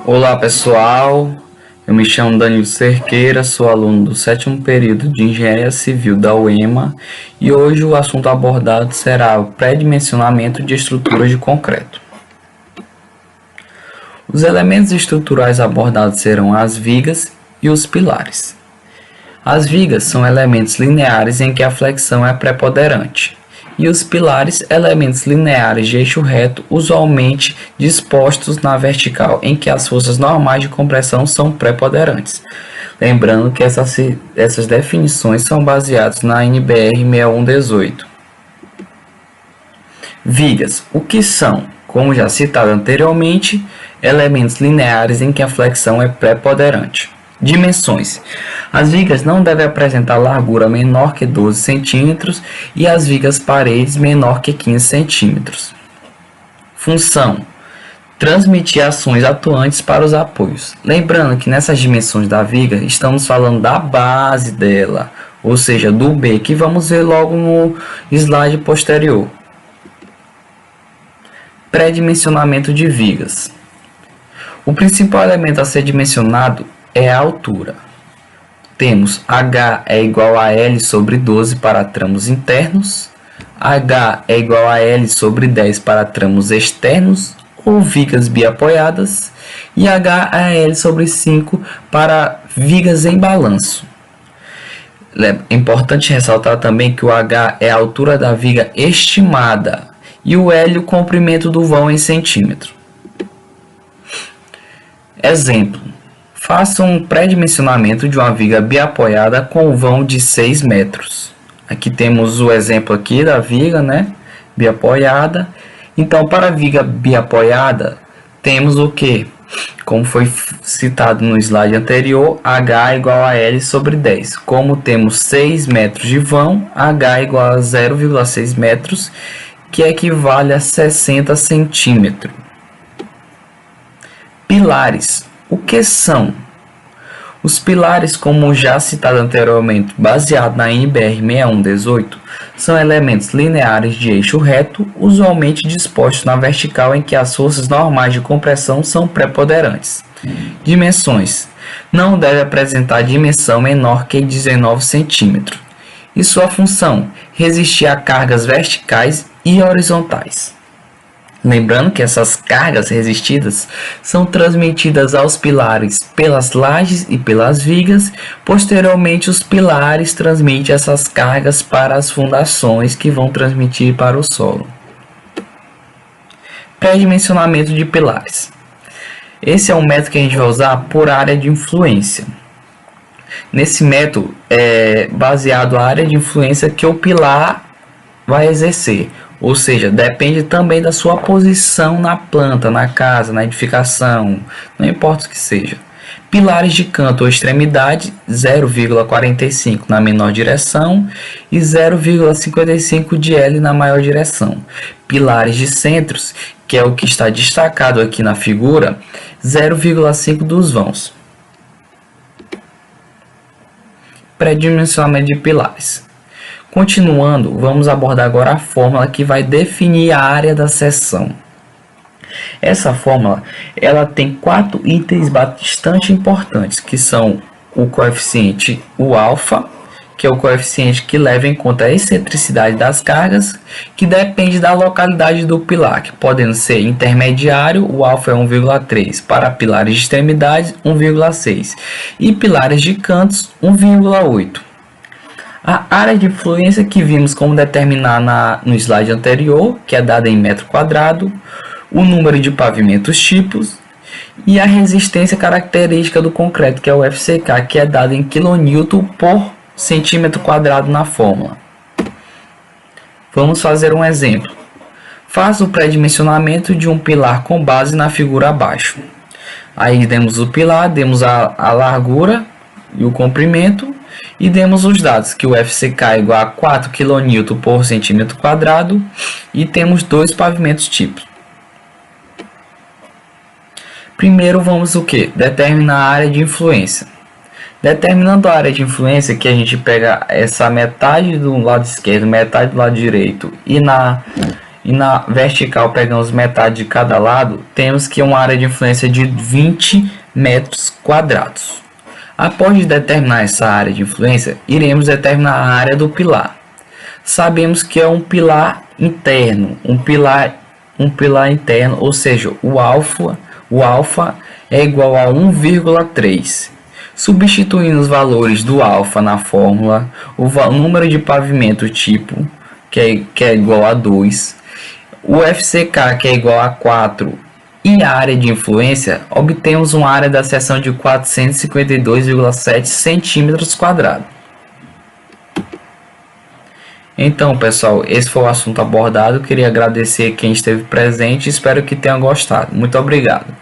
Olá pessoal, eu me chamo Danilo Cerqueira, sou aluno do 7º período de Engenharia Civil da UEMA e hoje o assunto abordado será o pré-dimensionamento de estruturas de concreto. Os elementos estruturais abordados serão as vigas e os pilares. As vigas são elementos lineares em que a flexão é preponderante, e os pilares, elementos lineares de eixo reto, usualmente dispostos na vertical, em que as forças normais de compressão são preponderantes. Lembrando que essas definições são baseadas na NBR 6118. Vigas, o que são? Como já citado anteriormente, elementos lineares em que a flexão é preponderante. Dimensões. As vigas não devem apresentar largura menor que 12 cm e as vigas paredes menor que 15 cm. Função. Transmitir ações atuantes para os apoios. Lembrando que nessas dimensões da viga estamos falando da base dela, ou seja, do B, que vamos ver logo no slide posterior. Pré-dimensionamento de vigas. O principal elemento a ser dimensionado é a altura. Temos H é igual a L sobre 12 para tramos internos, H é igual a L sobre 10 para tramos externos ou vigas biapoiadas e H é L sobre 5 para vigas em balanço. É importante ressaltar também que o H é a altura da viga estimada e o L o comprimento do vão em centímetro. Exemplo. Faça um pré-dimensionamento de uma viga biapoiada com vão de 6 metros. Aqui temos o exemplo aqui da viga, né? Biapoiada. Então, para a viga biapoiada, temos o que? Como foi citado no slide anterior, H igual a L sobre 10. Como temos 6 metros de vão, H é igual a 0,6 metros, que equivale a 60 centímetros. Pilares. O que são? Os pilares, como já citado anteriormente, baseado na NBR 6118, são elementos lineares de eixo reto, usualmente dispostos na vertical em que as forças normais de compressão são preponderantes. Dimensões. Não deve apresentar dimensão menor que 19 cm. E sua função? Resistir a cargas verticais e horizontais. Lembrando que essas cargas resistidas são transmitidas aos pilares pelas lajes e pelas vigas. Posteriormente, os pilares transmitem essas cargas para as fundações que vão transmitir para o solo. Pré-dimensionamento de pilares. Esse é um método que a gente vai usar por área de influência. Nesse método é baseado a área de influência que o pilar vai exercer. Ou seja, depende também da sua posição na planta, na casa, na edificação, não importa o que seja. Pilares de canto ou extremidade, 0,45 na menor direção e 0,55 de L na maior direção. Pilares de centros, que é o que está destacado aqui na figura, 0,5 dos vãos. Pré-dimensionamento de pilares. Continuando, vamos abordar agora a fórmula que vai definir a área da seção. Essa fórmula ela tem 4 itens bastante importantes, que são o coeficiente o alfa, que é o coeficiente que leva em conta a excentricidade das cargas, que depende da localidade do pilar, que podendo ser intermediário, o alfa é 1,3, para pilares de extremidade 1,6 e pilares de cantos 1,8. A área de influência que vimos como determinar no slide anterior, que é dada em metro quadrado, o número de pavimentos tipos e a resistência característica do concreto, que é o FCK, que é dado em kN por centímetro quadrado na fórmula. Vamos fazer um exemplo. Faça o pré-dimensionamento de um pilar com base na figura abaixo. Aí demos o pilar, demos a largura e o comprimento. E demos os dados, que o FCK é igual a 4 kN por centímetro quadrado e temos 2 pavimentos tipos. Primeiro vamos o que? Determinar a área de influência. Determinando a área de influência, que a gente pega essa metade do lado esquerdo, metade do lado direito e e na vertical pegamos metade de cada lado, temos que uma área de influência de 20 metros quadrados. Após determinar essa área de influência, iremos determinar a área do pilar. Sabemos que é um pilar interno, um pilar interno, ou seja, o alfa é igual a 1,3. Substituindo os valores do alfa na fórmula, o número de pavimento tipo, que é igual a 2, o FCK, que é igual a 4, e a área de influência, obtemos uma área da seção de 452,7 centímetros quadrados. Então, pessoal, esse foi o assunto abordado. Queria agradecer quem esteve presente e espero que tenham gostado. Muito obrigado.